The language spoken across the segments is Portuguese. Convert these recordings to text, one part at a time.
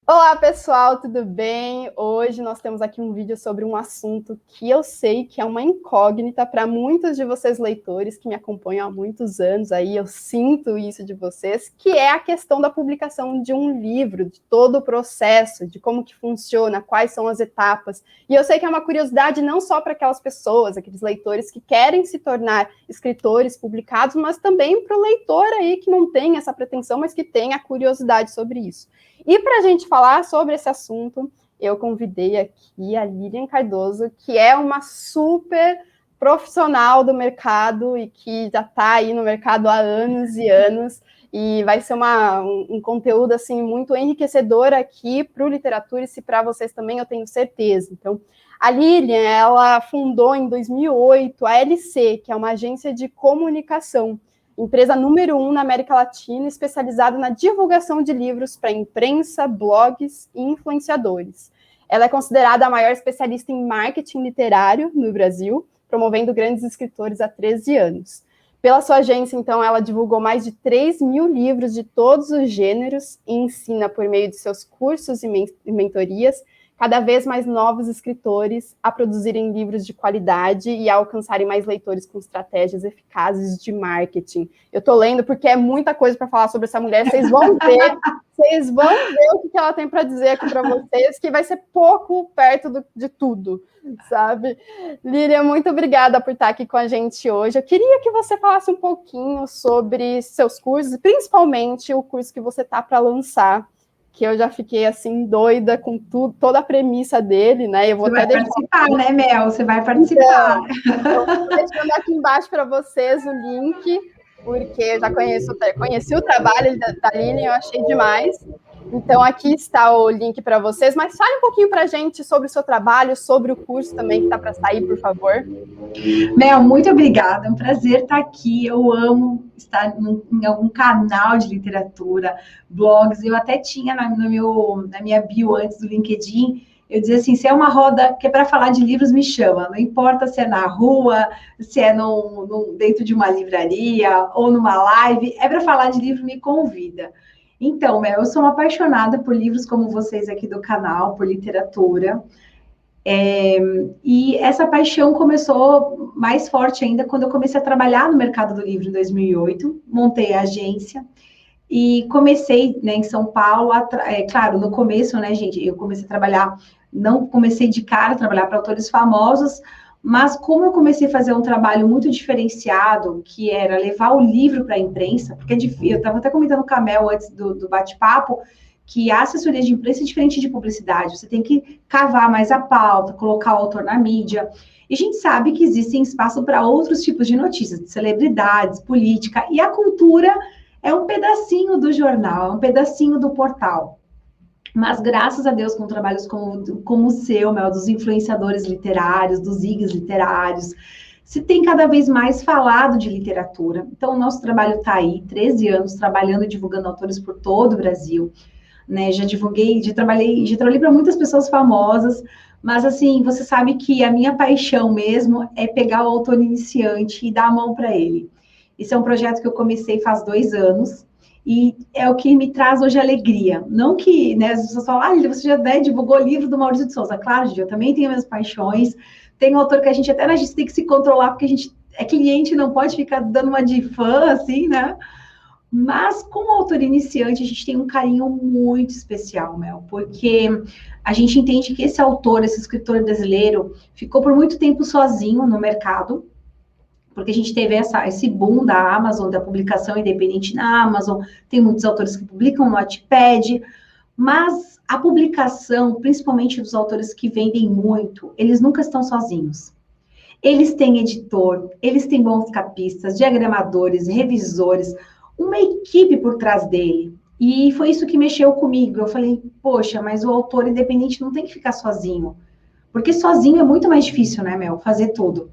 Olá, pessoal, tudo bem? Hoje nós temos aqui um vídeo sobre um assunto que eu sei que é uma incógnita para muitos de vocês leitores que me acompanham há muitos anos, aí eu sinto isso de vocês, que é a questão da publicação de um livro, de todo o processo, de como que funciona, quais são as etapas. E eu sei que é uma curiosidade não só para aquelas pessoas, aqueles leitores que querem se tornar escritores publicados, mas também para o leitor aí que não tem essa pretensão, mas que tem a curiosidade sobre isso. E para a gente falar sobre esse assunto, eu convidei aqui a Lilian Cardoso, que é uma super profissional do mercado e que já está aí no mercado há anos e anos, e vai ser um conteúdo assim muito enriquecedor aqui para o Literatura e se para vocês também, eu tenho certeza. Então, a Lilian, ela fundou em 2008 a LC, que é uma agência de comunicação, empresa número 1 na América Latina, especializada na divulgação de livros para imprensa, blogs e influenciadores. Ela é considerada a maior especialista em marketing literário no Brasil, promovendo grandes escritores há 13 anos. Pela sua agência, então, ela divulgou mais de 3 mil livros de todos os gêneros e ensina, por meio de seus cursos e mentorias, cada vez mais novos escritores a produzirem livros de qualidade e a alcançarem mais leitores com estratégias eficazes de marketing. Eu estou lendo porque é muita coisa para falar sobre essa mulher, vocês vão ver o que ela tem para dizer aqui para vocês, que vai ser pouco perto de tudo, sabe? Lilian, muito obrigada por estar aqui com a gente hoje. Eu queria que você falasse um pouquinho sobre seus cursos, principalmente o curso que você está para lançar, que eu já fiquei assim doida com tudo, toda a premissa dele, né? Eu vou Você até vai participar, né, Mel? Você vai participar. então, eu vou deixando aqui embaixo para vocês o link, porque eu já conheci o trabalho da Lilian, eu achei demais. Então, aqui está o link para vocês, mas fale um pouquinho para a gente sobre o seu trabalho, sobre o curso também que está para sair, por favor. Mel, muito obrigada, é um prazer estar aqui. Eu amo estar em algum canal de literatura, blogs. Eu até tinha na minha bio antes do LinkedIn, eu dizia assim, se é uma roda que é para falar de livros, me chama. Não importa se é na rua, se é dentro de uma livraria ou numa live, é para falar de livro, me convida. Então, Mel, eu sou uma apaixonada por livros como vocês aqui do canal, por literatura. E essa paixão começou mais forte ainda quando eu comecei a trabalhar no mercado do livro em 2008, montei a agência e comecei, né, em São Paulo, claro, no começo, né, gente, eu comecei a trabalhar, não comecei de cara a trabalhar para autores famosos, mas como eu comecei a fazer um trabalho muito diferenciado, que era levar o livro para a imprensa, porque eu estava até comentando com a Mel antes do bate-papo, que a assessoria de imprensa é diferente de publicidade. Você tem que cavar mais a pauta, colocar o autor na mídia. E a gente sabe que existem espaço para outros tipos de notícias, de celebridades, política, e a cultura é um pedacinho do jornal, é um pedacinho do portal. Mas, graças a Deus, com trabalhos como o seu, Mel, dos influenciadores literários, dos IGs literários, se tem cada vez mais falado de literatura. Então, o nosso trabalho está aí, 13 anos, trabalhando e divulgando autores por todo o Brasil. Né, já trabalhei para muitas pessoas famosas, mas assim, você sabe que a minha paixão mesmo é pegar o autor iniciante e dar a mão para ele. Esse é um projeto que eu comecei faz 2 anos e é o que me traz hoje alegria. Não que, né, as pessoas falam, você já divulgou o livro do Maurício de Souza. Claro, gente, eu também tenho minhas paixões. Tem um autor que a gente tem que se controlar, porque a gente é cliente, não pode ficar dando uma de fã, assim, né? Mas, como autor iniciante, a gente tem um carinho muito especial, Mel, porque a gente entende que esse autor, esse escritor brasileiro, ficou por muito tempo sozinho no mercado, porque a gente teve esse boom da Amazon, da publicação independente na Amazon, tem muitos autores que publicam no Wattpad, mas a publicação, principalmente dos autores que vendem muito, eles nunca estão sozinhos. Eles têm editor, eles têm bons capistas, diagramadores, revisores, uma equipe por trás dele. E foi isso que mexeu comigo. Eu falei, poxa, mas o autor independente não tem que ficar sozinho. Porque sozinho é muito mais difícil, né, Mel? Fazer tudo.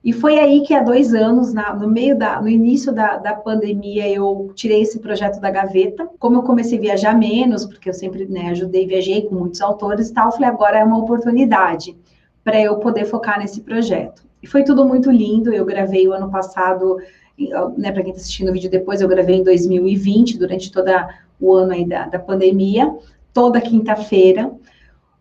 E foi aí que há 2 anos, no início da pandemia, eu tirei esse projeto da gaveta. Como eu comecei a viajar menos, porque eu sempre, né, viajei com muitos autores e tal, eu falei, agora é uma oportunidade para eu poder focar nesse projeto. E foi tudo muito lindo. Eu gravei o ano passado, né, para quem está assistindo o vídeo depois, eu gravei em 2020, durante todo o ano aí da pandemia. toda quinta-feira.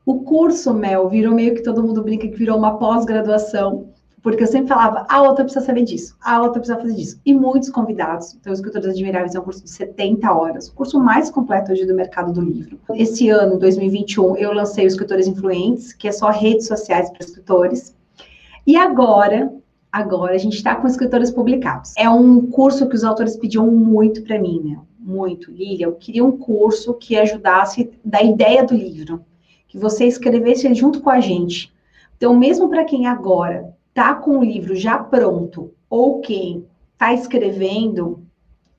O curso, Mel, virou meio que todo mundo brinca que virou uma pós-graduação, porque eu sempre falava, a outra precisa saber disso, a outra precisa fazer disso. E muitos convidados. Então, os Escritores Admiráveis é um curso de 70 horas, o curso mais completo hoje do mercado do livro. Esse ano, 2021, eu lancei o Escritores Influentes, que é só redes sociais para escritores. E agora a gente está com escritores publicados. É um curso que os autores pediam muito para mim, né? Muito. Lília, eu queria um curso que ajudasse da ideia do livro, que você escrevesse ele junto com a gente. Então, mesmo para quem agora está com o livro já pronto, ou quem está escrevendo,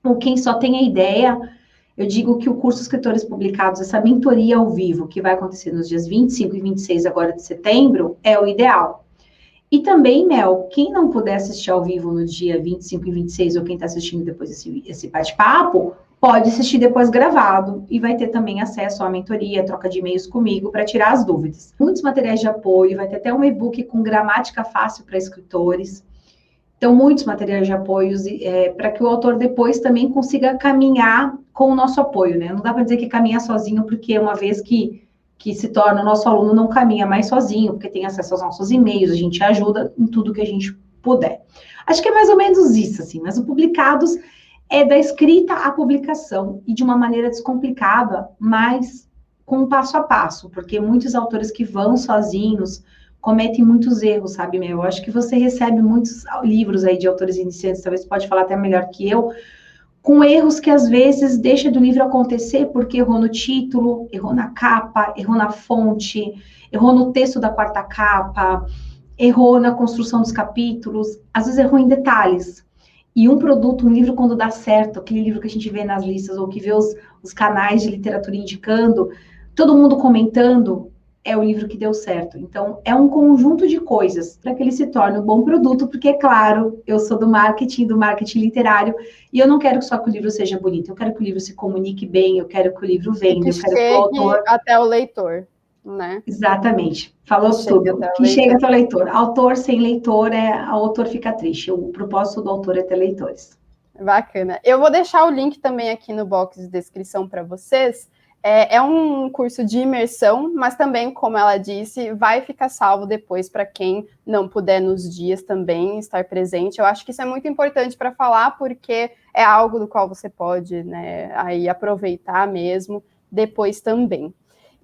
ou quem só tem a ideia, eu digo que o curso Escritores Publicados, essa mentoria ao vivo, que vai acontecer nos dias 25 e 26 agora de setembro, é o ideal. E também, Mel, quem não puder assistir ao vivo no dia 25 e 26, ou quem está assistindo depois esse bate-papo, pode assistir depois gravado e vai ter também acesso à mentoria, troca de e-mails comigo para tirar as dúvidas. Muitos materiais de apoio, vai ter até um e-book com gramática fácil para escritores. Então, muitos materiais de apoio para que o autor depois também consiga caminhar com o nosso apoio, né? Não dá para dizer que caminha sozinho, porque uma vez que se torna o nosso aluno, não caminha mais sozinho, porque tem acesso aos nossos e-mails, a gente ajuda em tudo que a gente puder. Acho que é mais ou menos isso, assim, mas o Publicados é da escrita à publicação, e de uma maneira descomplicada, mas com um passo a passo, porque muitos autores que vão sozinhos cometem muitos erros, sabe, Mel? Eu acho que você recebe muitos livros aí de autores iniciantes, talvez você pode falar até melhor que eu, com erros que às vezes deixa do livro acontecer porque errou no título, errou na capa, errou na fonte, errou no texto da quarta capa, errou na construção dos capítulos, às vezes errou em detalhes. E um produto, um livro, quando dá certo, aquele livro que a gente vê nas listas, ou que vê os canais de literatura indicando, todo mundo comentando, é o livro que deu certo. Então, é um conjunto de coisas para que ele se torne um bom produto, porque, é claro, eu sou do marketing literário, e eu não quero só que o livro seja bonito, eu quero que o livro se comunique bem, eu quero que o livro venda, eu quero que o autor... até o leitor, né? Exatamente, falou tudo. Que chega até o leitor. Autor sem leitor, o autor fica triste. O propósito do autor é ter leitores. Bacana. Eu vou deixar o link também aqui no box de descrição para vocês. É um curso de imersão, mas também, como ela disse, vai ficar salvo depois para quem não puder nos dias também estar presente. Eu acho que isso é muito importante para falar, porque é algo do qual você pode, né, aí aproveitar mesmo depois também.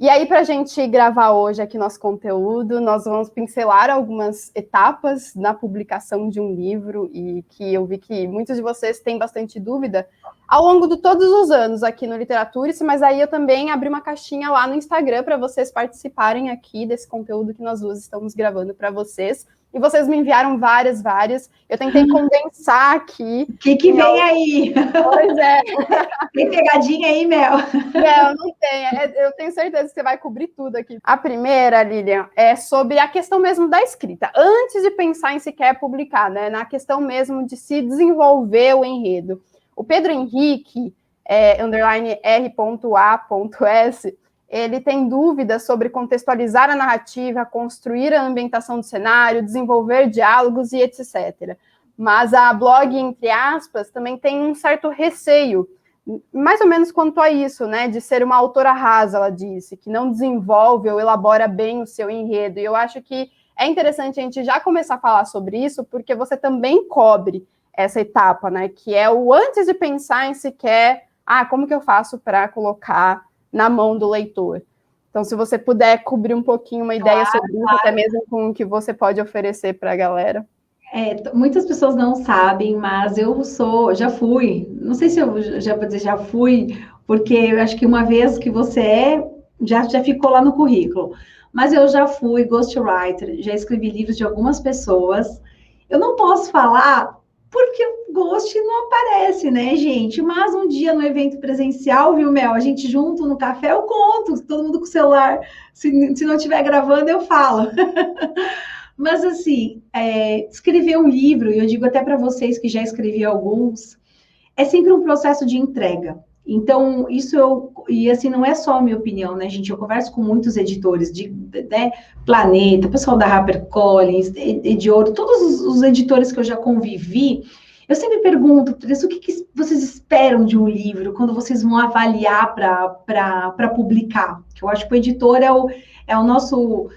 E aí, para a gente gravar hoje aqui nosso conteúdo, nós vamos pincelar algumas etapas na publicação de um livro, e que eu vi que muitos de vocês têm bastante dúvida ao longo de todos os anos aqui no Literaturice, mas aí eu também abri uma caixinha lá no Instagram para vocês participarem aqui desse conteúdo que nós duas estamos gravando para vocês. E vocês me enviaram várias. Eu tentei condensar aqui. O que vem aí? Pois é. Tem pegadinha aí, Mel? Não tem. Eu tenho certeza que você vai cobrir tudo aqui. A primeira, Lilian, é sobre a questão mesmo da escrita. Antes de pensar em sequer publicar, né? Na questão mesmo de se desenvolver o enredo. O Pedro Henrique, underline R.A.S., ele tem dúvidas sobre contextualizar a narrativa, construir a ambientação do cenário, desenvolver diálogos e etc. Mas a blog, entre aspas, também tem um certo receio, mais ou menos quanto a isso, né? De ser uma autora rasa, ela disse, que não desenvolve ou elabora bem o seu enredo. E eu acho que é interessante a gente já começar a falar sobre isso, porque você também cobre essa etapa, né? Que é o antes de pensar em sequer, como que eu faço para colocar na mão do leitor. Então, se você puder cobrir um pouquinho uma ideia sobre isso, até mesmo com o que você pode oferecer para a galera. Muitas pessoas não sabem, mas já fui, não sei se eu já vou dizer já fui, porque eu acho que uma vez que você já ficou lá no currículo, mas eu já fui ghostwriter, já escrevi livros de algumas pessoas. Eu não posso falar porque o ghost não aparece, né, gente? Mas um dia no evento presencial, viu, Mel? A gente junto no café, eu conto, todo mundo com o celular. Se não estiver gravando, eu falo. Mas, assim, escrever um livro, e eu digo até para vocês que já escrevi alguns, é sempre um processo de entrega. Então, e assim, não é só a minha opinião, né, gente? Eu converso com muitos editores né, Planeta, pessoal da HarperCollins, Edioro, todos os editores que eu já convivi, Eu sempre pergunto, o que vocês esperam de um livro quando vocês vão avaliar para publicar? Que eu acho que o editor é o nosso,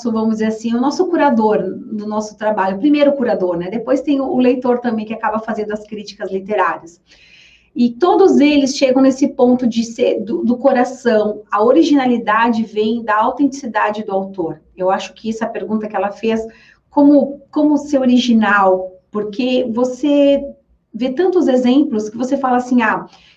vamos dizer assim, o nosso curador do nosso trabalho, o primeiro curador, né? Depois tem o leitor também, que acaba fazendo as críticas literárias. E todos eles chegam nesse ponto de ser do coração. A originalidade vem da autenticidade do autor. Eu acho que essa pergunta que ela fez, como ser original, porque você vê tantos exemplos que você fala assim,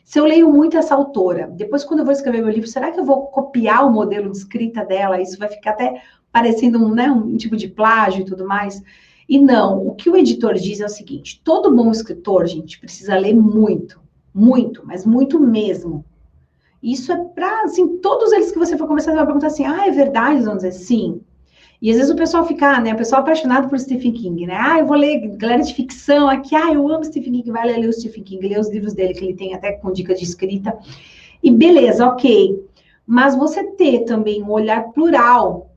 se eu leio muito essa autora, depois quando eu vou escrever meu livro, será que eu vou copiar o modelo de escrita dela? Isso vai ficar até parecendo um tipo de plágio e tudo mais. E não, o que o editor diz é o seguinte, todo bom escritor, gente, precisa ler muito, mas muito mesmo. Isso é para, assim, todos eles que você for começar a perguntar assim, é verdade, eles vão dizer sim. E às vezes o pessoal fica, né, o pessoal apaixonado por Stephen King, né? Eu vou ler galera de ficção aqui, eu amo Stephen King, vai ler o Stephen King, ler os livros dele, que ele tem até com dica de escrita. E beleza, ok. Mas você ter também um olhar plural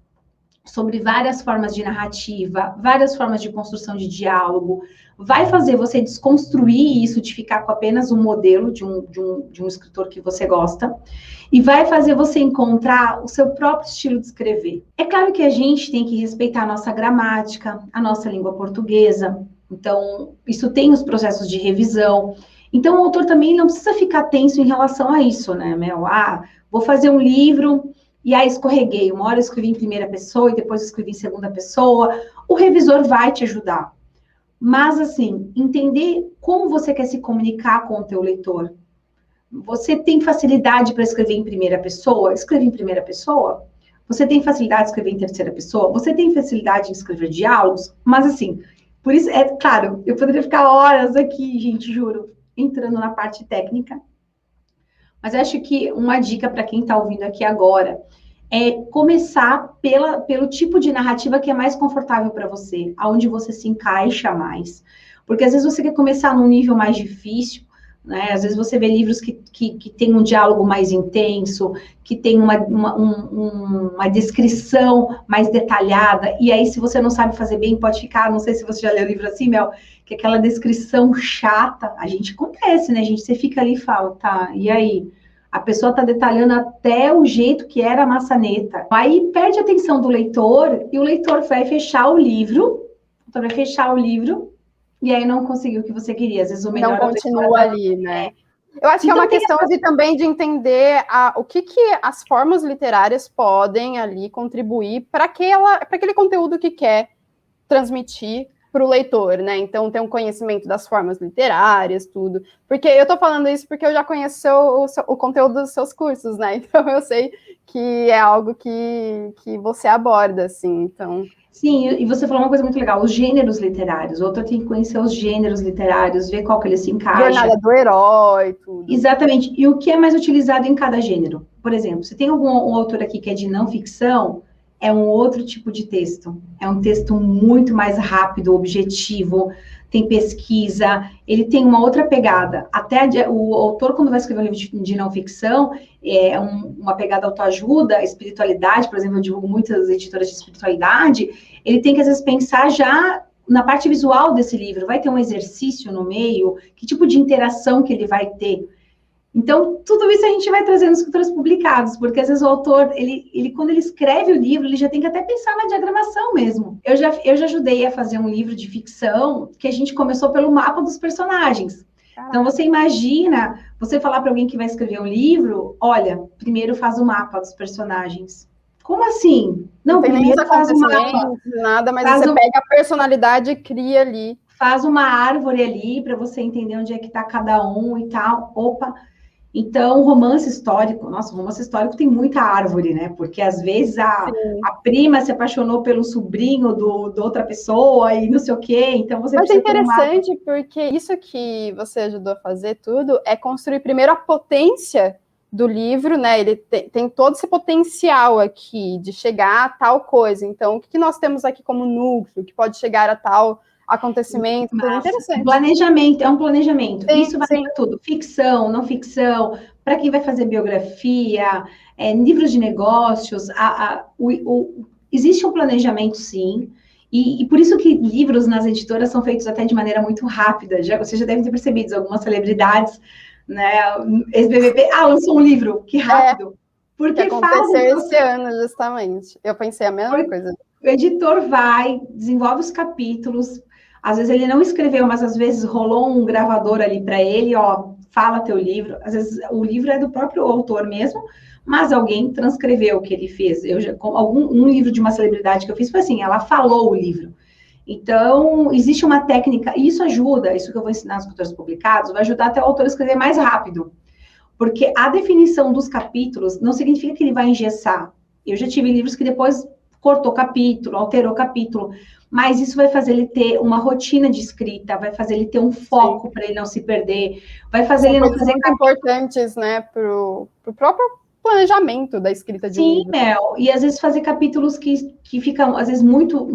sobre várias formas de narrativa, várias formas de construção de diálogo, vai fazer você desconstruir isso de ficar com apenas um modelo de um escritor que você gosta, e vai fazer você encontrar o seu próprio estilo de escrever. É claro que a gente tem que respeitar a nossa gramática, a nossa língua portuguesa, então isso tem os processos de revisão. Então o autor também não precisa ficar tenso em relação a isso, né, Mel? Vou fazer um livro e escorreguei. Uma hora eu escrevi em primeira pessoa e depois eu escrevi em segunda pessoa. O revisor vai te ajudar. Mas, assim, entender como você quer se comunicar com o teu leitor. Você tem facilidade para escrever em primeira pessoa? Escreve em primeira pessoa. Você tem facilidade de escrever em terceira pessoa? Você tem facilidade em escrever diálogos? Mas, assim, por isso, é claro, eu poderia ficar horas aqui, gente, juro, entrando na parte técnica. Mas eu acho que uma dica para quem está ouvindo aqui agora é começar pelo tipo de narrativa que é mais confortável para você, aonde você se encaixa mais. Porque às vezes você quer começar num nível mais difícil, né? Às vezes você vê livros que tem um diálogo mais intenso, que tem uma descrição mais detalhada, e aí se você não sabe fazer bem, pode ficar, não sei se você já leu o livro assim, Mel, que é aquela descrição chata, a gente acontece, né, gente? Você fica ali e fala, tá, e aí? A pessoa está detalhando até o jeito que era a maçaneta. Aí perde a atenção do leitor e o leitor vai fechar o livro, e aí não conseguiu o que você queria. Às vezes o melhor não continua ali, né? Eu acho que então, é uma questão também de entender o que as formas literárias podem ali contribuir para aquele conteúdo que quer transmitir para o leitor, né? Então, ter um conhecimento das formas literárias, tudo. Porque eu estou falando isso porque eu já conheço o conteúdo dos seus cursos, né? Então, eu sei que é algo que você aborda, assim, então... Sim, e você falou uma coisa muito legal, os gêneros literários. O autor tem que conhecer os gêneros literários, ver qual que ele se encaixa. Jornada do herói, tudo. Exatamente. E o que é mais utilizado em cada gênero? Por exemplo, se tem um autor aqui que é de não ficção, é um outro tipo de texto. É um texto muito mais rápido, objetivo, tem pesquisa, ele tem uma outra pegada. Até o autor, quando vai escrever um livro de não ficção, é uma pegada autoajuda, espiritualidade, por exemplo, eu divulgo muitas editoras de espiritualidade, ele tem que, às vezes, pensar já na parte visual desse livro. Vai ter um exercício no meio? Que tipo de interação que ele vai ter? Então, tudo isso a gente vai trazendo nos escritores publicados, porque às vezes o autor, ele quando ele escreve o livro, ele já tem que até pensar na diagramação mesmo. Eu já ajudei a fazer um livro de ficção que a gente começou pelo mapa dos personagens. Então, você imagina, você falar para alguém que vai escrever um livro, olha, primeiro faz o mapa dos personagens. Como assim? Não, primeiro faz o mapa. Nada, mas você pega a personalidade e cria ali. Faz uma árvore ali para você entender onde é que está cada um e tal. Opa! Então, romance histórico, nossa, romance histórico tem muita árvore, né? Porque às vezes a prima se apaixonou pelo sobrinho de outra pessoa e não sei o quê. Então você Mas é interessante porque isso que você ajudou a fazer tudo é construir primeiro a potência do livro, né? Ele tem todo esse potencial aqui de chegar a tal coisa. Então, o que nós temos aqui como núcleo que pode chegar a tal acontecimento, tudo interessante. Planejamento, é um planejamento. Sim, isso vai para tudo. Ficção, não ficção, para quem vai fazer biografia, livros de negócios, existe um planejamento, sim, E por isso que livros nas editoras são feitos até de maneira muito rápida. Você já deve ter percebido, algumas celebridades, né? Ex-BBB, lançou um livro, que rápido. Porque que aconteceu esse ano, justamente. Eu pensei a mesma coisa. O editor vai, desenvolve os capítulos, às vezes ele não escreveu, mas às vezes rolou um gravador ali para ele, fala teu livro. Às vezes o livro é do próprio autor mesmo, mas alguém transcreveu o que ele fez. Um livro de uma celebridade que eu fiz foi assim, ela falou o livro. Então, existe uma técnica, e isso ajuda, isso que eu vou ensinar nos escritores publicados, vai ajudar até o autor a escrever mais rápido. Porque a definição dos capítulos não significa que ele vai engessar. Eu já tive livros que depois cortou capítulo, alterou capítulo, mas isso vai fazer ele ter uma rotina de escrita, vai fazer ele ter um foco para ele não se perder, vai fazer ele não fazer muito importantes, né, para o próprio planejamento da escrita de um livro. Sim, Mel, e às vezes fazer capítulos que ficam, às vezes, muito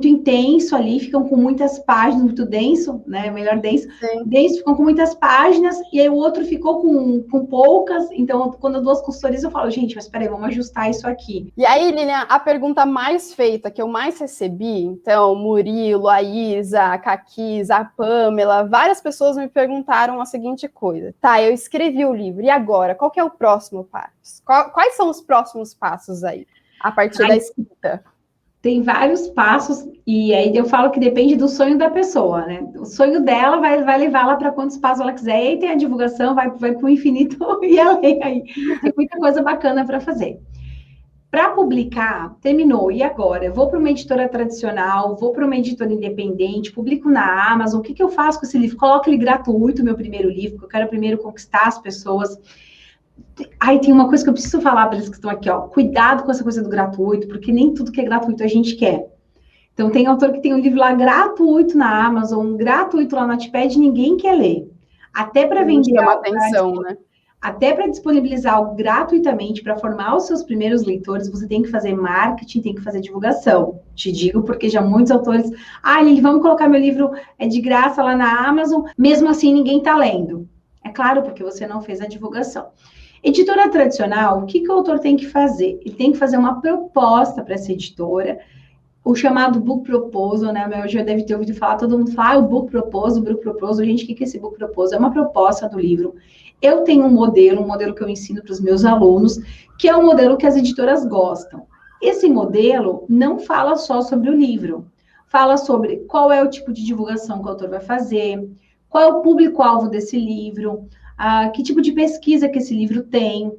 intenso ali, ficam com muitas páginas, muito denso, né? Melhor denso. Sim. Denso, ficam com muitas páginas, e aí o outro ficou com poucas. Então, quando eu dou as consultorias, eu falo, gente, mas peraí, vamos ajustar isso aqui. E aí, Lilian, a pergunta mais feita, que eu mais recebi, então, Murilo, a Isa, a Caquis, a Pamela, várias pessoas me perguntaram a seguinte coisa. Tá, eu escrevi o livro, e agora? Qual que é o próximo passo? Quais são os próximos passos aí, a partir da escrita? Tem vários passos, e aí eu falo que depende do sonho da pessoa, né? O sonho dela vai levá-la para quantos passos ela quiser, e aí tem a divulgação, vai para o infinito e além aí. Tem muita coisa bacana para fazer. Para publicar, terminou, e agora? Eu vou para uma editora tradicional, vou para uma editora independente, publico na Amazon, o que eu faço com esse livro? Coloco ele gratuito, meu primeiro livro, porque eu quero primeiro conquistar as pessoas. Aí tem uma coisa que eu preciso falar para eles que estão aqui, cuidado com essa coisa do gratuito, porque nem tudo que é gratuito a gente quer. Então, tem autor que tem um livro lá gratuito na Amazon, gratuito lá no Wattpad, ninguém quer ler. Até para vender algo, atenção, né? Até para disponibilizar algo gratuitamente, para formar os seus primeiros leitores, você tem que fazer marketing, tem que fazer divulgação. Te digo, porque já muitos autores... Lili, vamos colocar meu livro de graça lá na Amazon, mesmo assim ninguém está lendo. É claro, porque você não fez a divulgação. Editora tradicional, o que o autor tem que fazer? Ele tem que fazer uma proposta para essa editora, o chamado book proposal, né? Eu já deve ter ouvido falar, todo mundo fala, o book proposal. Gente, o que é esse book proposal? É uma proposta do livro. Eu tenho um modelo que eu ensino para os meus alunos, que é um modelo que as editoras gostam. Esse modelo não fala só sobre o livro, fala sobre qual é o tipo de divulgação que o autor vai fazer, qual é o público-alvo desse livro, que tipo de pesquisa que esse livro tem,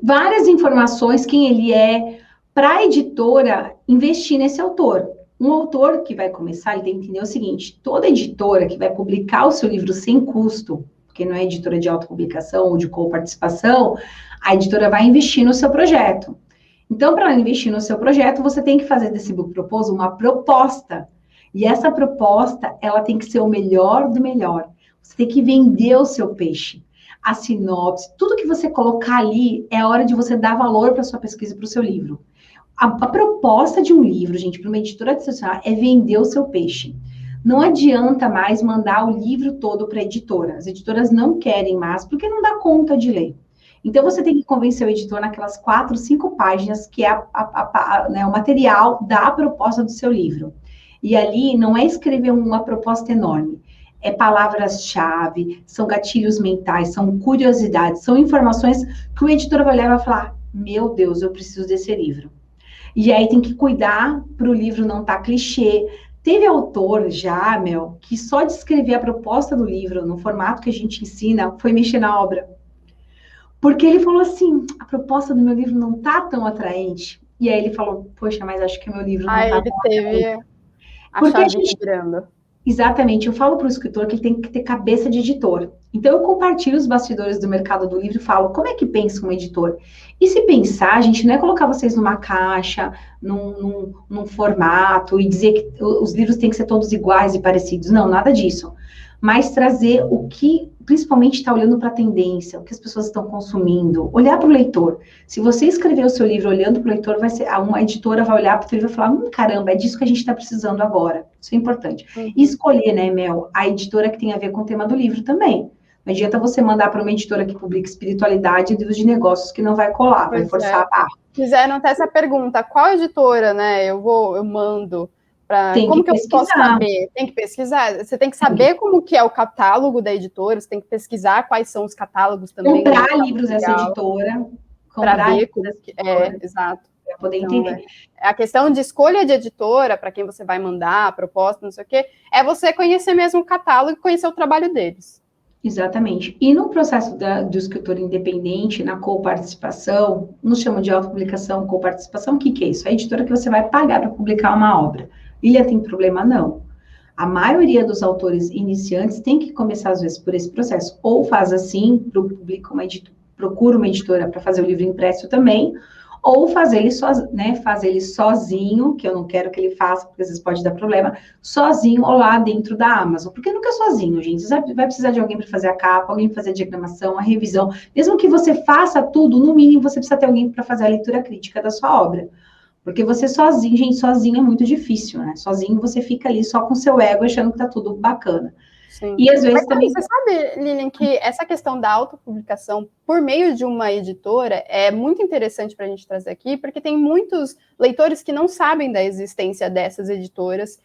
várias informações, quem ele é, para a editora investir nesse autor. Um autor que vai começar, ele tem que entender o seguinte, toda editora que vai publicar o seu livro sem custo, porque não é editora de autopublicação ou de coparticipação, a editora vai investir no seu projeto. Então, para ela investir no seu projeto, você tem que fazer desse book proposal uma proposta. E essa proposta, ela tem que ser o melhor do melhor. Você tem que vender o seu peixe. A sinopse, tudo que você colocar ali, é a hora de você dar valor para a sua pesquisa e para o seu livro. A proposta de um livro, gente, para uma editora tradicional, é vender o seu peixe. Não adianta mais mandar o livro todo para a editora. As editoras não querem mais, porque não dá conta de ler. Então, você tem que convencer o editor naquelas 4, 5 páginas, que é né, o material da proposta do seu livro. E ali não é escrever uma proposta enorme. É palavras-chave, são gatilhos mentais, são curiosidades, são informações que o editor vai olhar e vai falar, meu Deus, eu preciso desse livro. E aí tem que cuidar para o livro não estar clichê. Teve autor já, Mel, que só de escrever a proposta do livro, no formato que a gente ensina, foi mexer na obra. Porque ele falou assim, a proposta do meu livro não está tão atraente. E aí ele falou, poxa, mas acho que o meu livro não está tão atraente. Porque a gente... Grande. Exatamente, eu falo para o escritor que ele tem que ter cabeça de editor. Então, eu compartilho os bastidores do mercado do livro e falo, como é que pensa um editor? E se pensar, gente, não é colocar vocês numa caixa, num formato, e dizer que os livros têm que ser todos iguais e parecidos. Não, nada disso. Mas trazer o que, principalmente, está olhando para a tendência, o que as pessoas estão consumindo, olhar para o leitor. Se você escrever o seu livro olhando para o leitor, uma editora vai olhar para o livro e vai falar, caramba, é disso que a gente está precisando agora. Isso é importante. E escolher, né, Mel, a editora que tem a ver com o tema do livro também. Não adianta você mandar para uma editora que publica espiritualidade e livros de negócios que não vai colar, vai forçar a barra. Fizeram até essa pergunta, qual editora, né, eu mando para... Como que eu posso saber? Tem que pesquisar. Você tem que saber como que é o catálogo da editora, você tem que pesquisar quais são os catálogos também. Comprar livros dessa editora. Para ver como que é, exato. Para poder entender. A questão de escolha de editora, para quem você vai mandar, a proposta, não sei o quê, é você conhecer mesmo o catálogo e conhecer o trabalho deles. Exatamente. E no processo do escritor independente, na coparticipação, nos chamam de autopublicação, coparticipação, o que é isso? A editora que você vai pagar para publicar uma obra. Ilha tem problema? Não. A maioria dos autores iniciantes tem que começar, às vezes, por esse processo. Ou faz assim, procura uma editora para fazer o livro impresso também, ou fazer ele sozinho, que eu não quero que ele faça, porque às vezes pode dar problema, sozinho ou lá dentro da Amazon. Porque nunca é sozinho, gente. Você vai precisar de alguém para fazer a capa, alguém para fazer a diagramação, a revisão. Mesmo que você faça tudo, no mínimo você precisa ter alguém para fazer a leitura crítica da sua obra. Porque você sozinho, gente, sozinho é muito difícil, né? Sozinho você fica ali só com seu ego, achando que tá tudo bacana. Sim. E às vezes mas também... Você sabe, Lilian, que essa questão da autopublicação por meio de uma editora é muito interessante para a gente trazer aqui, porque tem muitos leitores que não sabem da existência dessas editoras,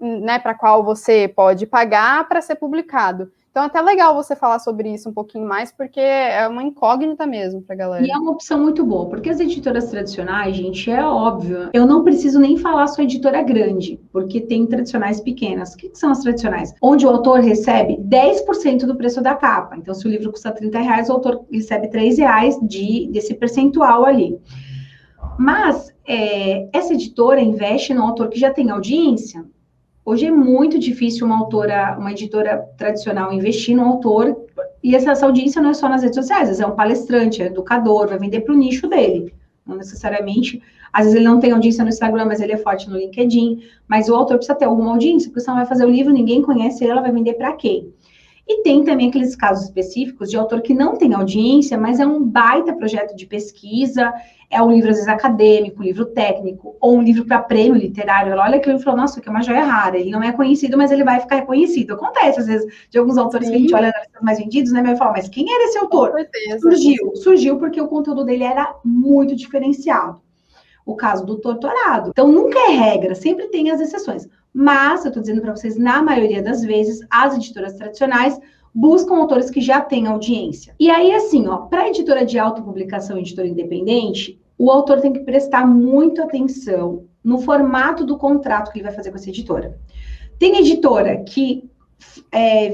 né, para qual você pode pagar para ser publicado. Então, é até legal você falar sobre isso um pouquinho mais, porque é uma incógnita mesmo para a galera. E é uma opção muito boa, porque as editoras tradicionais, gente, é óbvio. Eu não preciso nem falar só editora grande, porque tem tradicionais pequenas. O que são as tradicionais? Onde o autor recebe 10% do preço da capa. Então, se o livro custa R$30, o autor recebe R$3 desse percentual ali. Mas, essa editora investe no autor que já tem audiência. Hoje é muito difícil uma editora tradicional investir no autor, e essa audiência não é só nas redes sociais, às vezes é um palestrante, é educador, vai vender para o nicho dele. Não necessariamente, às vezes ele não tem audiência no Instagram, mas ele é forte no LinkedIn, mas o autor precisa ter alguma audiência, porque senão vai fazer o livro, ninguém conhece ele, ela vai vender para quem? E tem também aqueles casos específicos de autor que não tem audiência, mas é um baita projeto de pesquisa, é um livro, às vezes, acadêmico, um livro técnico, ou um livro para prêmio literário. Ela olha aquilo e fala, nossa, que é uma joia rara. Ele não é conhecido, mas ele vai ficar reconhecido. Acontece, às vezes, de alguns autores que a gente olha nas listas mais vendidos, né? Vai falar, mas quem era esse autor? Com certeza. Surgiu porque o conteúdo dele era muito diferenciado. O caso do Torturado. Então, nunca é regra, sempre tem as exceções. Mas, eu estou dizendo para vocês, na maioria das vezes, as editoras tradicionais buscam autores que já têm audiência. E aí, assim, para a editora de autopublicação, editora independente, o autor tem que prestar muita atenção no formato do contrato que ele vai fazer com essa editora. Tem editora que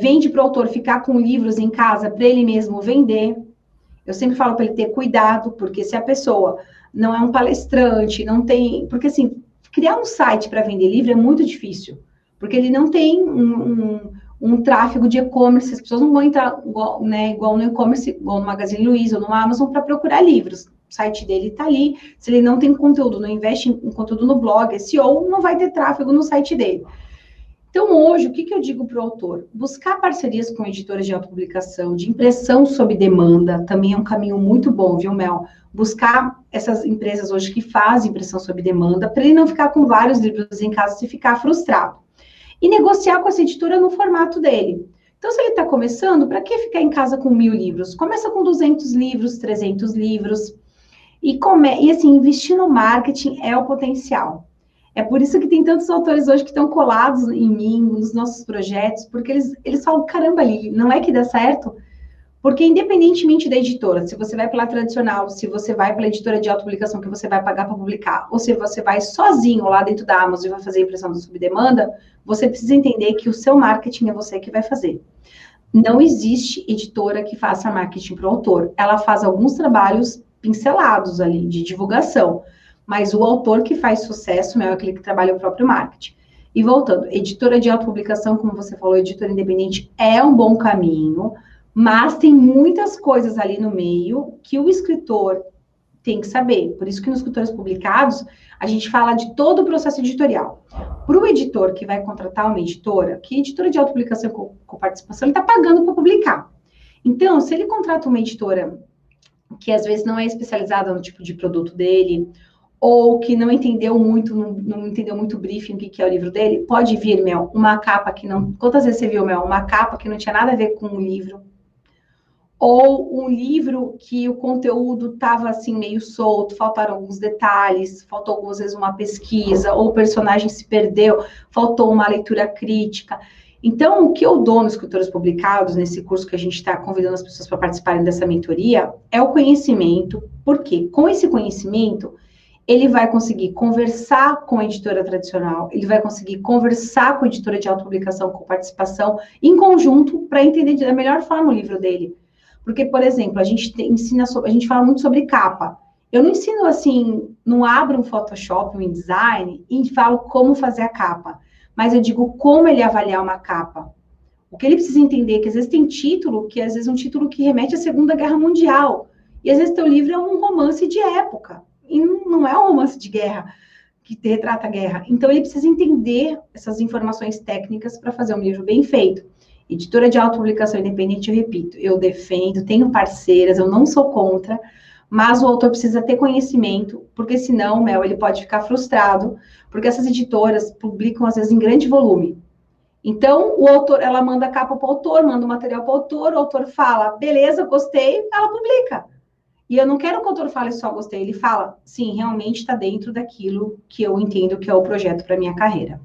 vende para o autor ficar com livros em casa para ele mesmo vender. Eu sempre falo para ele ter cuidado, porque se a pessoa não é um palestrante, não tem... Porque, assim, criar um site para vender livro é muito difícil, porque ele não tem um tráfego de e-commerce, as pessoas não vão entrar igual no e-commerce, igual no Magazine Luiza ou no Amazon para procurar livros. O site dele está ali, se ele não tem conteúdo, não investe em conteúdo no blog, SEO, não vai ter tráfego no site dele. Então, hoje, o que eu digo para o autor? Buscar parcerias com editoras de autopublicação, de impressão sob demanda, também é um caminho muito bom, viu, Mel? Buscar essas empresas hoje que fazem impressão sob demanda, para ele não ficar com vários livros em casa e ficar frustrado. E negociar com essa editora no formato dele. Então, se ele está começando, para que ficar em casa com 1000 livros? Começa com 200 livros, 300 livros. E assim, investir no marketing é o potencial. É por isso que tem tantos autores hoje que estão colados em mim, nos nossos projetos, porque eles falam, caramba, ali, não é que dá certo? Porque independentemente da editora, se você vai pela tradicional, se você vai pela editora de autopublicação que você vai pagar para publicar, ou se você vai sozinho lá dentro da Amazon e vai fazer a impressão do sob demanda, você precisa entender que o seu marketing é você que vai fazer. Não existe editora que faça marketing para o autor. Ela faz alguns trabalhos pincelados ali de divulgação, mas o autor que faz sucesso é aquele que trabalha o próprio marketing. E voltando, editora de autopublicação, como você falou, editora independente é um bom caminho, mas tem muitas coisas ali no meio que o escritor tem que saber. Por isso que nos escritores publicados, a gente fala de todo o processo editorial. Para o editor que vai contratar uma editora, que editora de autopublicação com participação, ele está pagando para publicar. Então, se ele contrata uma editora que às vezes não é especializada no tipo de produto dele, ou que não entendeu muito, não entendeu muito o briefing, o que é o livro dele, pode vir, Mel, uma capa que não... Quantas vezes você viu, Mel, uma capa que não tinha nada a ver com o livro? ou um livro que o conteúdo estava assim meio solto, faltaram alguns detalhes, faltou algumas vezes uma pesquisa, ou o personagem se perdeu, faltou uma leitura crítica. Então, o que eu dou nos Escritores Publicados, nesse curso que a gente está convidando as pessoas para participarem dessa mentoria, é o conhecimento, porque com esse conhecimento, ele vai conseguir conversar com a editora tradicional, ele vai conseguir conversar com a editora de autopublicação, com participação, em conjunto, para entender da melhor forma o livro dele. Porque, por exemplo, a gente fala muito sobre capa. Eu não ensino assim, não abro um Photoshop, um InDesign e falo como fazer a capa. Mas eu digo como ele avaliar uma capa. O que ele precisa entender é que às vezes tem título, que às vezes é um título que remete à Segunda Guerra Mundial. E às vezes teu livro é um romance de época. E não é um romance de guerra, que retrata a guerra. Então ele precisa entender essas informações técnicas para fazer um livro bem feito. Editora de autopublicação independente, eu repito, eu defendo, tenho parceiras, eu não sou contra, mas o autor precisa ter conhecimento, porque senão, Mel, ele pode ficar frustrado, porque essas editoras publicam, às vezes, em grande volume. Então, o autor, ela manda a capa para o autor, manda o material para o autor fala, beleza, gostei, ela publica. E eu não quero que o autor fale só gostei, ele fala, sim, realmente está dentro daquilo que eu entendo que é o projeto para minha carreira.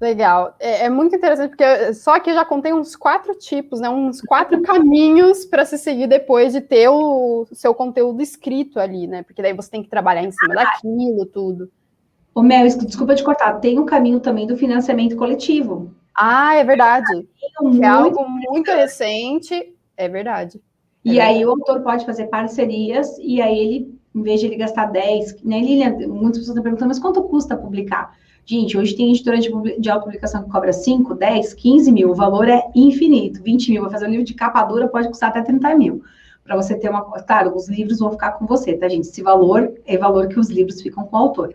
Legal. É muito interessante, porque só que eu já contei uns 4 tipos, né? Uns 4 caminhos para se seguir depois de ter o seu conteúdo escrito ali, né? Porque daí você tem que trabalhar em cima daquilo, tudo. Ô, Mel, desculpa te cortar, tem um caminho também do financiamento coletivo. Ah, é verdade. Que é algo muito recente. recente, é verdade. E aí o autor pode fazer parcerias, e aí ele, em vez de ele gastar 10, né, Lilian, muitas pessoas estão perguntando, mas quanto custa publicar? Gente, hoje tem editora de autopublicação que cobra 5, 10, 15 mil, o valor é infinito, 20 mil, vai fazer um livro de capa dura, pode custar até 30 mil, para você ter uma... Claro, os livros vão ficar com você, tá, gente? Esse valor é valor que os livros ficam com o autor,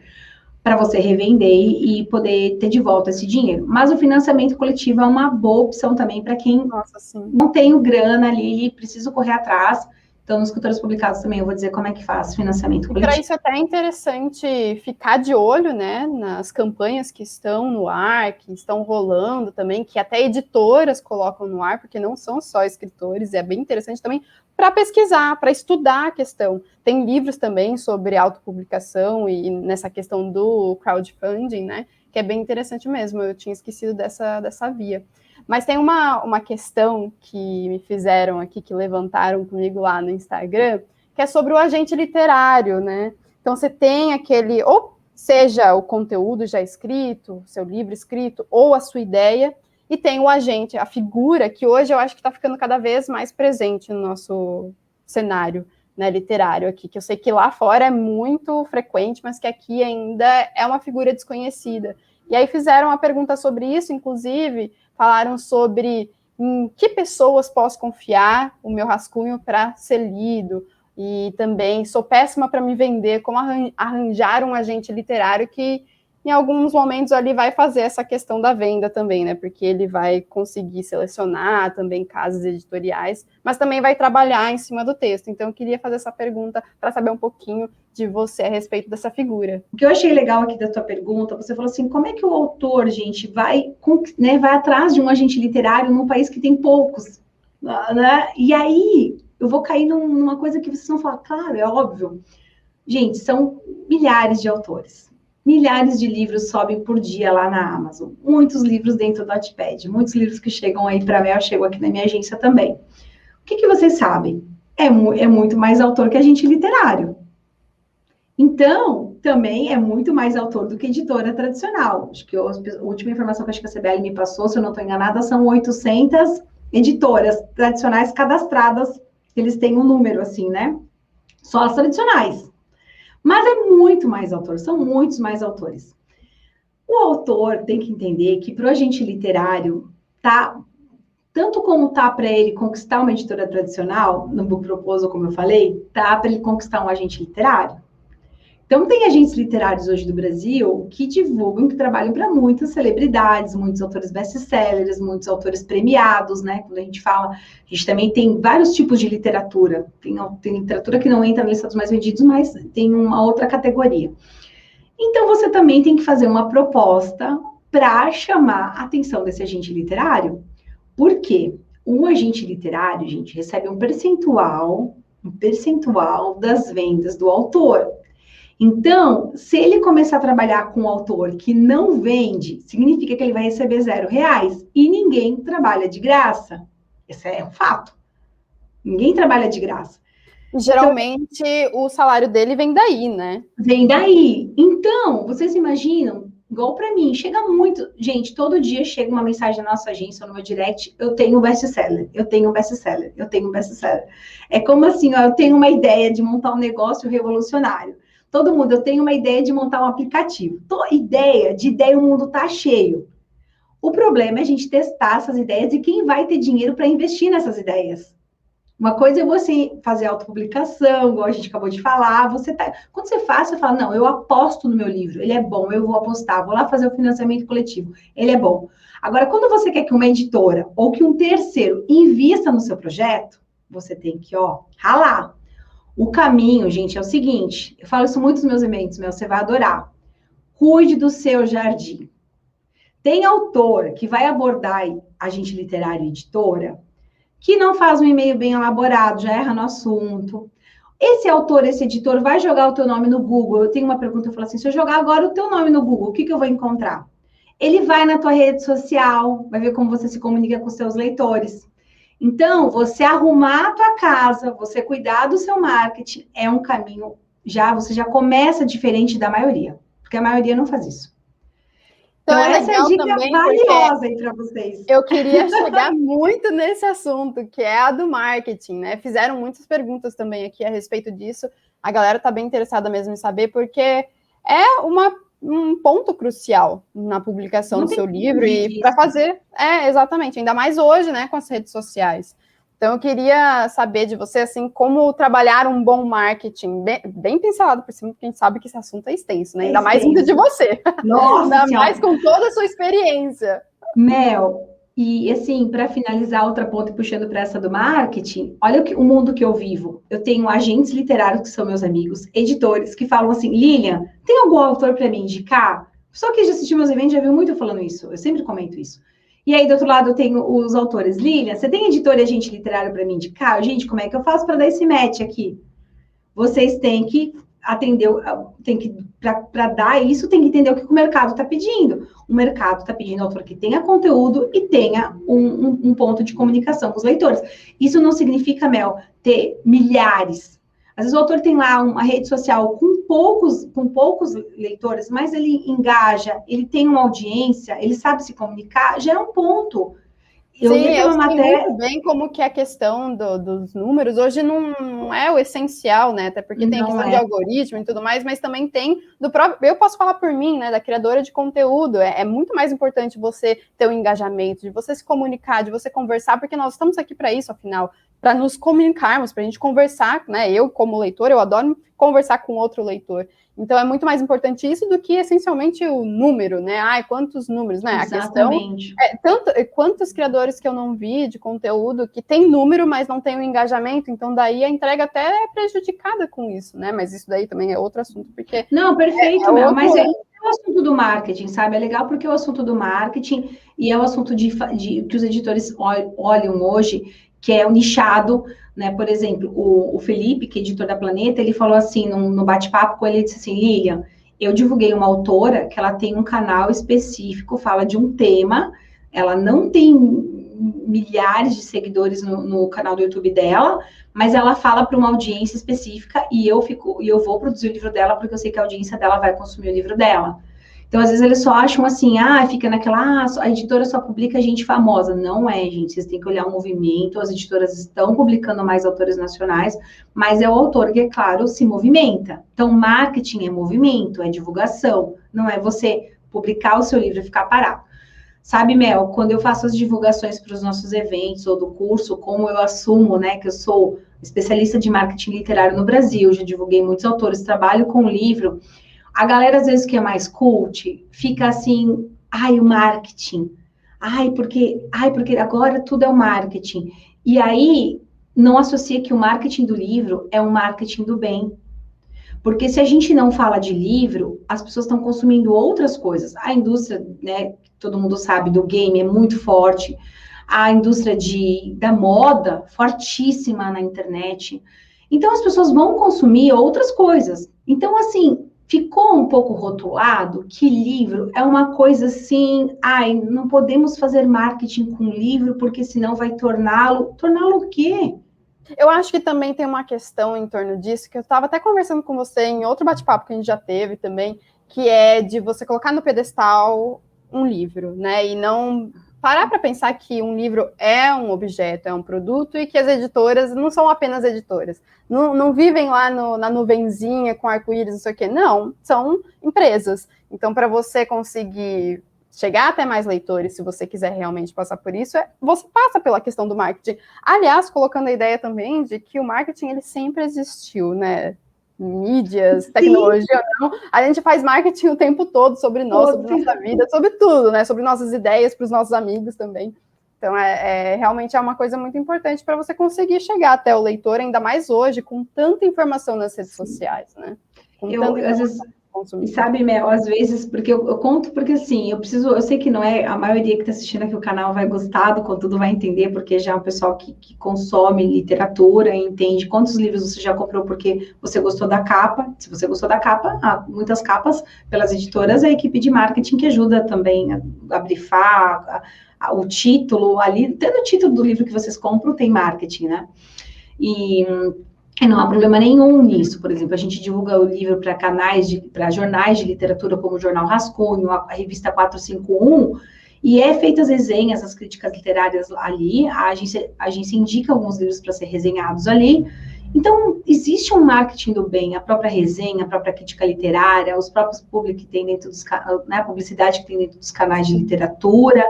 para você revender e poder ter de volta esse dinheiro. Mas o financiamento coletivo é uma boa opção também para quem não tem o grana ali e precisa correr atrás. Então, nos Escritores Publicados também eu vou dizer como é que faz financiamento coletivo. Para isso é até interessante ficar de olho, né, nas campanhas que estão no ar, que estão rolando também, que até editoras colocam no ar, porque não são só escritores, é bem interessante também para pesquisar, para estudar a questão. Tem livros também sobre autopublicação e nessa questão do crowdfunding, né, que é bem interessante mesmo, eu tinha esquecido dessa via. Mas tem uma questão que me fizeram aqui, que levantaram comigo lá no Instagram, que é sobre o agente literário, né? Então, você tem aquele, ou seja, o conteúdo já escrito, seu livro escrito, ou a sua ideia, e tem o agente, a figura, que hoje eu acho que está ficando cada vez mais presente no nosso cenário, né, literário aqui, que eu sei que lá fora é muito frequente, mas que aqui ainda é uma figura desconhecida. E aí fizeram uma pergunta sobre isso, inclusive, falaram sobre em que pessoas posso confiar o meu rascunho para ser lido, e também sou péssima para me vender, como arranjar um agente literário que em alguns momentos ali vai fazer essa questão da venda também, né, porque ele vai conseguir selecionar também casas editoriais, mas também vai trabalhar em cima do texto. Então eu queria fazer essa pergunta para saber um pouquinho de você a respeito dessa figura. O que eu achei legal aqui da tua pergunta, você falou assim, como é que o autor, gente, vai atrás de um agente literário num país que tem poucos, né? E aí, eu vou cair numa coisa que vocês vão falar, claro, é óbvio. Gente, são milhares de autores. Milhares de livros sobem por dia lá na Amazon. Muitos livros dentro do Wattpad. Muitos livros que chegam aí para mim, chegam aqui na minha agência também. O que vocês sabem? É muito mais autor que agente literário. Então, também é muito mais autor do que editora tradicional. Acho que a última informação que acho que a CBL me passou, se eu não estou enganada, são 800 editoras tradicionais cadastradas. Eles têm um número assim, né? Só as tradicionais. Mas é muito mais autor, são muitos mais autores. O autor tem que entender que para o agente literário, tanto como para ele conquistar uma editora tradicional, no Book Proposal, como eu falei, para ele conquistar um agente literário. Então, tem agentes literários hoje do Brasil que divulgam, que trabalham para muitas celebridades, muitos autores best-sellers, muitos autores premiados, né? Quando a gente fala, a gente também tem vários tipos de literatura. Tem literatura que não entra na lista dos mais vendidos, mas tem uma outra categoria. Então, você também tem que fazer uma proposta para chamar a atenção desse agente literário. Por quê? um agente literário, gente, recebe um percentual das vendas do autor. Então, se ele começar a trabalhar com um autor que não vende, significa que ele vai receber R$0. E ninguém trabalha de graça. Esse é um fato. Ninguém trabalha de graça. Geralmente, então, o salário dele vem daí, né? Vem daí. Então, vocês imaginam, igual para mim, chega muito... Gente, todo dia chega uma mensagem na nossa agência, no meu direct, eu tenho um best-seller, eu tenho um best-seller, eu tenho um best-seller. É como assim, ó, eu tenho uma ideia de montar um negócio revolucionário. Todo mundo, eu tenho uma ideia de montar um aplicativo. De ideia, o mundo tá cheio. O problema é a gente testar essas ideias e quem vai ter dinheiro para investir nessas ideias. Uma coisa é você fazer autopublicação, igual a gente acabou de falar. Quando você faz, você fala, não, eu aposto no meu livro, ele é bom, eu vou apostar, vou lá fazer o financiamento coletivo, ele é bom. Agora, quando você quer que uma editora ou que um terceiro invista no seu projeto, você tem que, ralar. O caminho, gente, é o seguinte, eu falo isso muito nos meus eventos, você vai adorar. Cuide do seu jardim. Tem autor que vai abordar agente literário e editora, que não faz um e-mail bem elaborado, já erra no assunto. Esse autor, esse editor, vai jogar o teu nome no Google. Eu tenho uma pergunta, eu falo assim, se eu jogar agora o teu nome no Google, o que eu vou encontrar? Ele vai na tua rede social, vai ver como você se comunica com os seus leitores. Então, você arrumar a tua casa, você cuidar do seu marketing, é um caminho, você já começa diferente da maioria, porque a maioria não faz isso. Então essa é a dica valiosa aí para vocês. Eu queria chegar muito nesse assunto, que é a do marketing, né? Fizeram muitas perguntas também aqui a respeito disso. A galera está bem interessada mesmo em saber, porque é um ponto crucial na publicação do seu livro e para fazer... exatamente, ainda mais hoje, né, com as redes sociais. Então, eu queria saber de você, assim, como trabalhar um bom marketing, bem pincelado por cima, porque a gente sabe que esse assunto é extenso, né? Ainda mais vindo de você. Nossa Ainda mais com toda a sua experiência. Mel, e assim, para finalizar outra ponta e puxando para essa do marketing, olha o mundo que eu vivo. Eu tenho agentes literários que são meus amigos, editores que falam assim, Lilian, tem algum autor para me indicar? Só que já assistiu meus eventos, já viu muito eu falando isso. Eu sempre comento isso. E aí, do outro lado, eu tenho os autores. Lilian, você tem editor e agente literário para me indicar? Gente, como é que eu faço para dar esse match aqui? Vocês têm que atender, para dar isso, tem que entender o que o mercado está pedindo. O mercado está pedindo autor que tenha conteúdo e tenha um ponto de comunicação com os leitores. Isso não significa, Mel, ter milhares. Às vezes o autor tem lá uma rede social com poucos leitores, mas ele engaja, ele tem uma audiência, ele sabe se comunicar, já é um ponto. Eu sei muito bem como que a questão dos números hoje não é o essencial, né? Até porque tem a questão de algoritmo e tudo mais, mas também tem do próprio... Eu posso falar por mim, né? Da criadora de conteúdo. É muito mais importante você ter o engajamento, de você se comunicar, de você conversar, porque nós estamos aqui para isso, afinal, para nos comunicarmos, para a gente conversar, né? Eu, como leitor, eu adoro conversar com outro leitor. Então, é muito mais importante isso do que, essencialmente, o número, né? Ai, quantos números, né? Exatamente. A questão quantos criadores que eu não vi de conteúdo que tem número, mas não tem o engajamento, então daí a entrega até é prejudicada com isso, né? Mas isso daí também é outro assunto, porque... Não, perfeito, mas é o assunto do marketing, sabe? É legal porque é o assunto do marketing e é o assunto de que os editores olham hoje, que é o nichado, né? Por exemplo, o Felipe, que é editor da Planeta, ele falou assim, no bate-papo com ele, ele disse assim, Lilian, eu divulguei uma autora que ela tem um canal específico, fala de um tema, ela não tem milhares de seguidores no canal do YouTube dela, mas ela fala para uma audiência específica e eu vou produzir o livro dela porque eu sei que a audiência dela vai consumir o livro dela. Então, às vezes, eles só acham assim, fica naquela, a editora só publica gente famosa. Não é, gente, vocês têm que olhar o movimento, as editoras estão publicando mais autores nacionais, mas é o autor que, é claro, se movimenta. Então, marketing é movimento, é divulgação, não é você publicar o seu livro e ficar parado. Sabe, Mel, quando eu faço as divulgações para os nossos eventos ou do curso, como eu assumo, né, que eu sou especialista de marketing literário no Brasil, já divulguei muitos autores, trabalho com livro... A galera, às vezes, que é mais cult, fica assim, o marketing. Porque agora tudo é o marketing. E aí, não associa que o marketing do livro é um marketing do bem. Porque se a gente não fala de livro, as pessoas estão consumindo outras coisas. A indústria, né, todo mundo sabe, do game é muito forte. a indústria da moda, fortíssima na internet. Então, as pessoas vão consumir outras coisas. Então, assim, ficou um pouco rotulado que livro é uma coisa assim, ai, não podemos fazer marketing com livro, porque senão vai torná-lo o quê? Eu acho que também tem uma questão em torno disso, que eu estava até conversando com você em outro bate-papo que a gente já teve também, que é de você colocar no pedestal um livro, né? E não parar para pensar que um livro é um objeto, é um produto, e que as editoras não são apenas editoras. Não vivem lá na nuvenzinha com arco-íris, não sei o quê. Não, são empresas. Então, para você conseguir chegar até mais leitores, se você quiser realmente passar por isso, você passa pela questão do marketing. Aliás, colocando a ideia também de que o marketing, ele sempre existiu, né? Mídias, tecnologia, não. A gente faz marketing o tempo todo sobre nós, sobre nossa vida, sobre tudo, né? Sobre nossas ideias para os nossos amigos também. Então, realmente é uma coisa muito importante para você conseguir chegar até o leitor, ainda mais hoje, com tanta informação nas redes sociais, né? Com tanta informação. E sabe, Mel, às vezes, porque eu conto, porque assim, eu sei que não é a maioria que está assistindo aqui o canal vai gostar do conteúdo, vai entender, porque já é um pessoal que consome literatura, entende quantos livros você já comprou porque você gostou da capa. Se você gostou da capa, há muitas capas pelas editoras, a equipe de marketing que ajuda também a brifar, o título ali, até no título do livro que vocês compram tem marketing, né? E não há problema nenhum nisso. Por exemplo, a gente divulga o livro para para jornais de literatura, como o Jornal Rascunho, a revista 451, e feitas resenhas, as críticas literárias ali, a agência indica alguns livros para ser resenhados ali. Então, existe um marketing do bem, a própria resenha, a própria crítica literária, os próprios públicos que tem dentro a publicidade que tem dentro dos canais de literatura,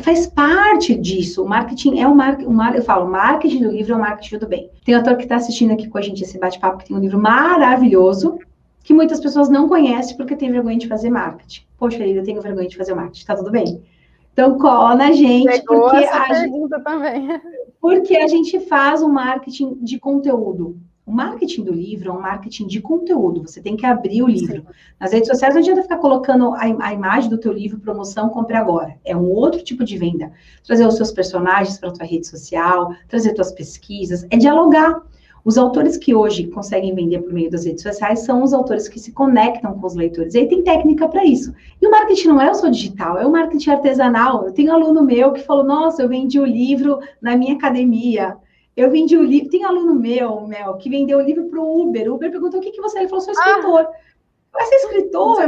faz parte disso. O marketing eu falo, o marketing do livro é o marketing do bem. Tem um autor que está assistindo aqui com a gente esse bate-papo, que tem um livro maravilhoso, que muitas pessoas não conhecem porque tem vergonha de fazer marketing. Poxa, eu tenho vergonha de fazer marketing, tá tudo bem? Então, cola na gente, porque a gente faz um marketing de conteúdo. O marketing do livro é um marketing de conteúdo. Você tem que abrir o livro. Sim. Nas redes sociais não adianta ficar colocando a imagem do teu livro, promoção, compre agora. É um outro tipo de venda. Trazer os seus personagens para a tua rede social, trazer tuas pesquisas, é dialogar. Os autores que hoje conseguem vender por meio das redes sociais são os autores que se conectam com os leitores. E aí tem técnica para isso. E o marketing não é só digital, é o marketing artesanal. Eu tenho um aluno meu que falou, nossa, eu vendi o livro na minha academia. Eu vendi o livro, tem aluno meu, Mel, que vendeu o livro para o Uber. O Uber perguntou o que você é. Ele falou, sou escritor. Vai ser escritor?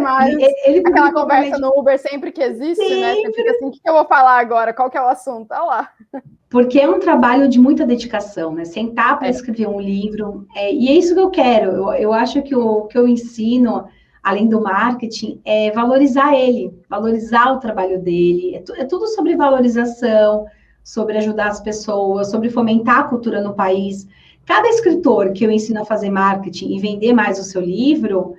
Ele aquela conversa no Uber sempre que existe, sempre. Né? Você fica assim, o que eu vou falar agora? Qual que é o assunto? Olha lá. Porque é um trabalho de muita dedicação, né? Sentar para escrever um livro. E é isso que eu quero. Eu acho que o que eu ensino, além do marketing, é valorizar ele, valorizar o trabalho dele. É tudo sobre valorização, sobre ajudar as pessoas, sobre fomentar a cultura no país. Cada escritor que eu ensino a fazer marketing e vender mais o seu livro,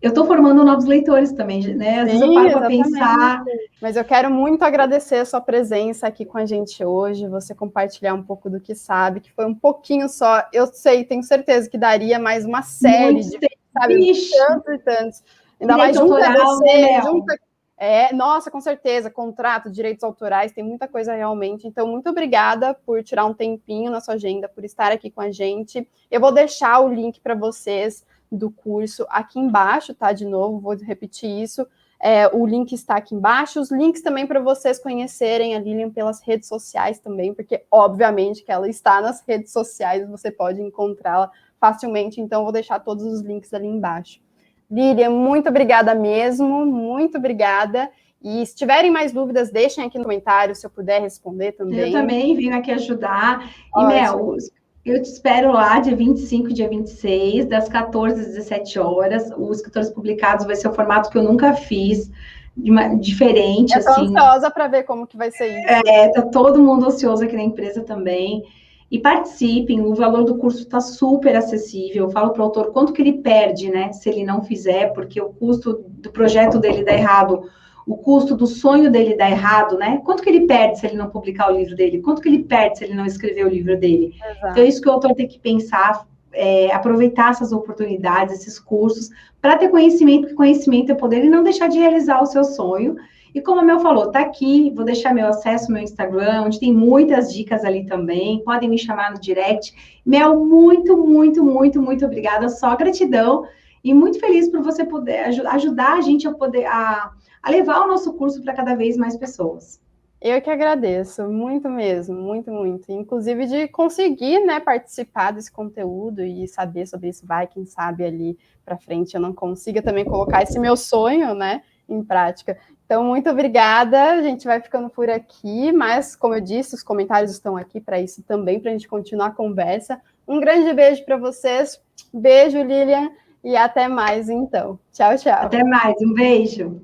eu estou formando novos leitores também, né? Às vezes eu paro para pensar. Mas eu quero muito agradecer a sua presença aqui com a gente hoje, você compartilhar um pouco do que sabe, que foi um pouquinho só. Eu sei, tenho certeza que daria mais uma série de, sabe, tantos e tantos. Ainda mais junta você, junta... nossa, com certeza, contrato, direitos autorais, tem muita coisa realmente. Então, muito obrigada por tirar um tempinho na sua agenda, por estar aqui com a gente. Eu vou deixar o link para vocês do curso aqui embaixo, tá? De novo, vou repetir isso. O link está aqui embaixo. Os links também para vocês conhecerem a Lilian pelas redes sociais também, porque, obviamente, que ela está nas redes sociais, você pode encontrá-la facilmente. Então, vou deixar todos os links ali embaixo. Lilian, muito obrigada mesmo, muito obrigada. E se tiverem mais dúvidas, deixem aqui no comentário, se eu puder responder também. Eu também vim aqui ajudar. E, Mel, eu te espero lá, dia 25 e dia 26, das 14 às 17 horas. O Escritores Publicados vai ser o formato que eu nunca fiz, diferente. Eu tô ansiosa para ver como que vai ser isso. Tá todo mundo ansioso aqui na empresa também. E participem, o valor do curso está super acessível. Eu falo para o autor quanto que ele perde, né, se ele não fizer, porque o custo do projeto dele dá errado, o custo do sonho dele dá errado, né? Quanto que ele perde se ele não publicar o livro dele? Quanto que ele perde se ele não escrever o livro dele? Exato. Então, é isso que o autor tem que pensar, aproveitar essas oportunidades, esses cursos, para ter conhecimento, porque conhecimento é poder, e não deixar de realizar o seu sonho. E como a Mel falou, tá aqui, vou deixar meu acesso, meu Instagram, onde tem muitas dicas ali também. Podem me chamar no direct. Mel, muito, muito, muito, muito obrigada. Só gratidão. E muito feliz por você poder ajudar a gente a poder a levar o nosso curso para cada vez mais pessoas. Eu que agradeço, muito mesmo, muito, muito. Inclusive de conseguir, né, participar desse conteúdo e saber sobre isso, vai, quem sabe ali para frente eu não consiga também colocar esse meu sonho, né, em prática. Então, muito obrigada, a gente vai ficando por aqui, mas, como eu disse, os comentários estão aqui para isso também, para a gente continuar a conversa. Um grande beijo para vocês, beijo, Lilian, e até mais, então. Tchau, tchau. Até mais, um beijo.